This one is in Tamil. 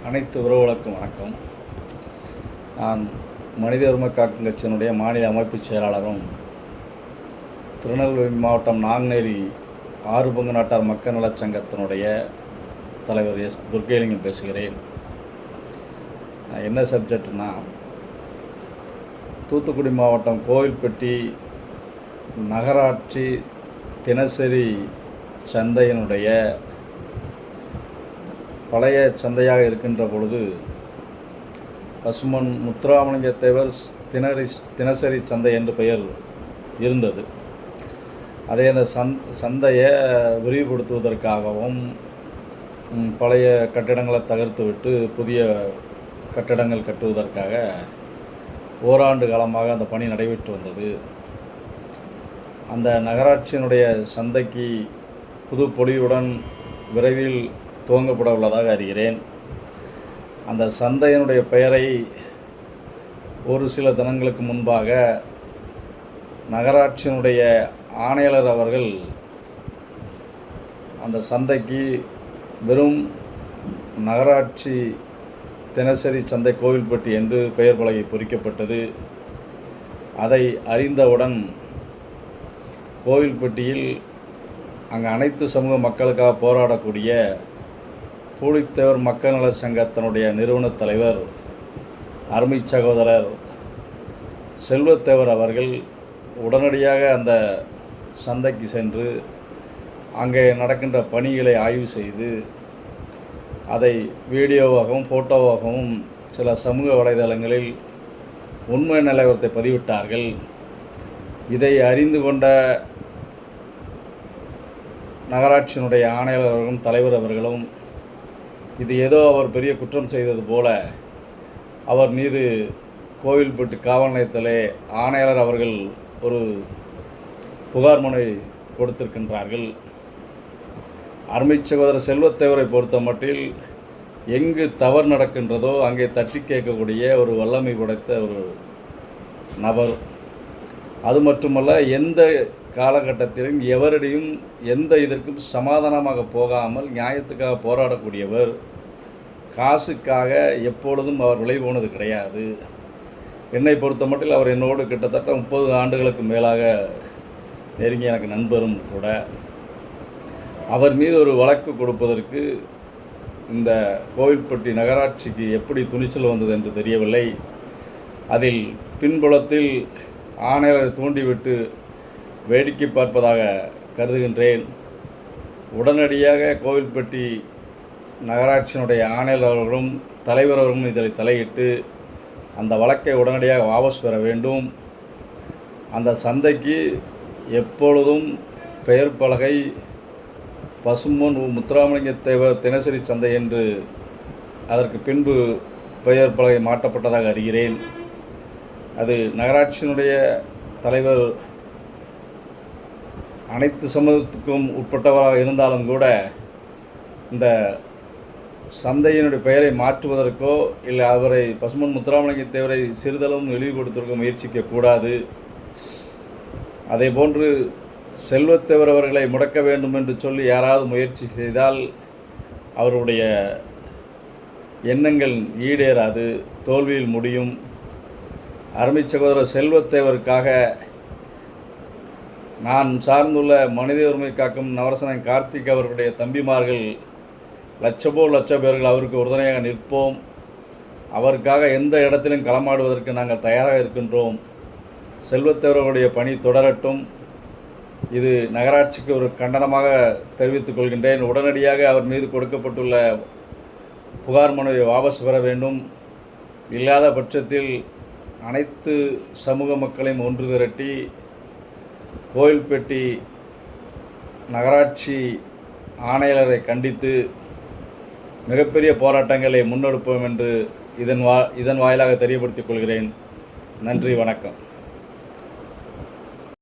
அனைத்து உறவுகளுக்கும் வணக்கம். நான் மனித உரிமை காக்கும் கட்சியினுடைய மாநில அமைப்புச் செயலாளரும், திருநெல்வேலி மாவட்டம் நாங்குநேரி ஆறுபங்கு நாட்டார் மக்கள் நலச் சங்கத்தினுடைய தலைவர் எஸ். துர்க்கைலிங்கம் பேசுகிறேன். என்ன சப்ஜெக்ட்னா, தூத்துக்குடி மாவட்டம் கோவில்பட்டி நகராட்சி தினசரி சந்தையினுடைய பழைய சந்தையாக இருக்கின்ற பொழுது பசும்பொன் முத்துராமலிங்க தேவர் தினசரி சந்தை என்று பெயர் இருந்தது. அதே அந்த சந்தையை விரிவுபடுத்துவதற்காகவும் பழைய கட்டிடங்களை தகர்த்துவிட்டு புதிய கட்டிடங்கள் கட்டுவதற்காக ஓராண்டு காலமாக அந்த பணி நடைபெற்று வந்தது. அந்த நகராட்சியினுடைய சந்தைக்கு புது பொலிவுடன் விரைவில் துவங்கப்பட உள்ளதாக அறிகிறேன். அந்த சந்தையினுடைய பெயரை ஒரு சில தினங்களுக்கு முன்பாக நகராட்சியினுடைய ஆணையாளர் அவர்கள் அந்த சந்தைக்கு வெறும் நகராட்சி தினசரி சந்தை கோவில்பட்டி என்று பெயர் பலகை பொறிக்கப்பட்டது. அதை அறிந்தவுடன் கோவில்பட்டியில் அங்கே அனைத்து சமூக மக்களுக்காக போராடக்கூடிய பூலித்தேவர் மக்கள் நல சங்கத்தினுடைய நிறுவனத் தலைவர் அருமை சகோதரர் செல்வத்தேவர் அவர்கள் உடனடியாக அந்த சந்தைக்கு சென்று அங்கே நடக்கின்ற பணிகளை ஆய்வு செய்து அதை வீடியோவாகவும் ஃபோட்டோவாகவும் சில சமூக வலைதளங்களில் உண்மை நிலவரத்தை பதிவிட்டார்கள். இதை அறிந்து கொண்ட நகராட்சியினுடைய ஆணையாளர் அவர்களும் தலைவர் அவர்களும் இது ஏதோ அவர் பெரிய குற்றம் செய்தது போல அவர் மீது கோவில்பட்டி காவல் நிலையத்திலே ஆணையாளர் அவர்கள் ஒரு புகார் மனு கொடுத்திருக்கின்றார்கள். அருமை சகோதரர் செல்வத்தேவரை பொறுத்த மட்டில் எங்கு தவறு நடக்கின்றதோ அங்கே தட்டி கேட்கக்கூடிய ஒரு வல்லமை படைத்த ஒரு நபர். அது மட்டுமல்ல, எந்த காலகட்டத்திலும் எவரிடையும் எந்த இதற்கும் சமாதானமாக போகாமல் நியாயத்துக்காக போராடக்கூடியவர். காசுக்காக எப்பொழுதும் அவர் விலை போனது கிடையாது. என்னை பொறுத்த மட்டில் அவர் என்னோடு கிட்டத்தட்ட 30 ஆண்டுகளுக்கு மேலாக நெருங்கி எனக்கு நண்பரும் கூட. அவர் மீது ஒரு வழக்கு கொடுப்பதற்கு இந்த கோவில்பட்டி நகராட்சிக்கு எப்படி துணிச்சல் வந்தது என்று தெரியவில்லை. அதில் பின்புலத்தில் ஆணையரை தூண்டிவிட்டு வேடிக்கை பார்ப்பதாக கருதுகின்றேன். உடனடியாக கோவில்பட்டி நகராட்சியினுடைய ஆணையர் அவர்களும் தலைவர் அவர்களும் இதில் தலையிட்டு அந்த வழக்கை உடனடியாக வாபஸ் பெற வேண்டும். அந்த சந்தைக்கு எப்பொழுதும் பெயர் பலகை பசும்பொன் முத்துராமலிங்க தேவர் தினசரி சந்தை என்று அதற்கு பின்பு பெயர் பலகை மாற்றப்பட்டதாக அறிகிறேன். அது நகராட்சியினுடைய தலைவர் அனைத்து சமூகத்துக்கும் உட்பட்டவராக இருந்தாலும் கூட இந்த சந்தையினுடைய பெயரை மாற்றுவதற்கோ இல்லை அவரை பசும்பொன் முத்துராமலிங்க தேவரை சிறிதளவும் இழிவுபடுத்துவதற்கோ முயற்சிக்கக்கூடாது. அதே போன்று செல்வத்தேவர் அவர்களை முடக்க வேண்டும் என்று சொல்லி யாராவது முயற்சி செய்தால் அவருடைய எண்ணங்கள் ஈடேறாது, தோல்வியில் முடியும். அருமை சகோதரர் செல்வத்தேவருக்காக நான் சார்ந்துள்ள மனித உரிமை காக்கும் நவரசனன் கார்த்திக் அவர்களுடைய தம்பிமார்கள் லட்ச பேர்கள் அவருக்கு உறுதுணையாக நிற்போம். அவருக்காக எந்த இடத்திலும் களமாடுவதற்கு நாங்கள் தயாராக இருக்கின்றோம். செல்வத்தேவர்களுடைய பணி தொடரட்டும். இது நகராட்சிக்கு ஒரு கண்டனமாக தெரிவித்துக் கொள்கின்றேன். உடனடியாக அவர் மீது கொடுக்கப்பட்டுள்ள புகார் மனுவை வாபஸ் பெற வேண்டும். இல்லாத பட்சத்தில் அனைத்து சமூக மக்களையும் ஒன்று திரட்டி கோவில்பட்டி நகராட்சி ஆணையாளரை கண்டித்து மிகப்பெரிய போராட்டங்களை முன்னெடுப்போம் என்று இதன் வாயிலாக தெரியப்படுத்திக் கொள்கிறேன். நன்றி, வணக்கம்.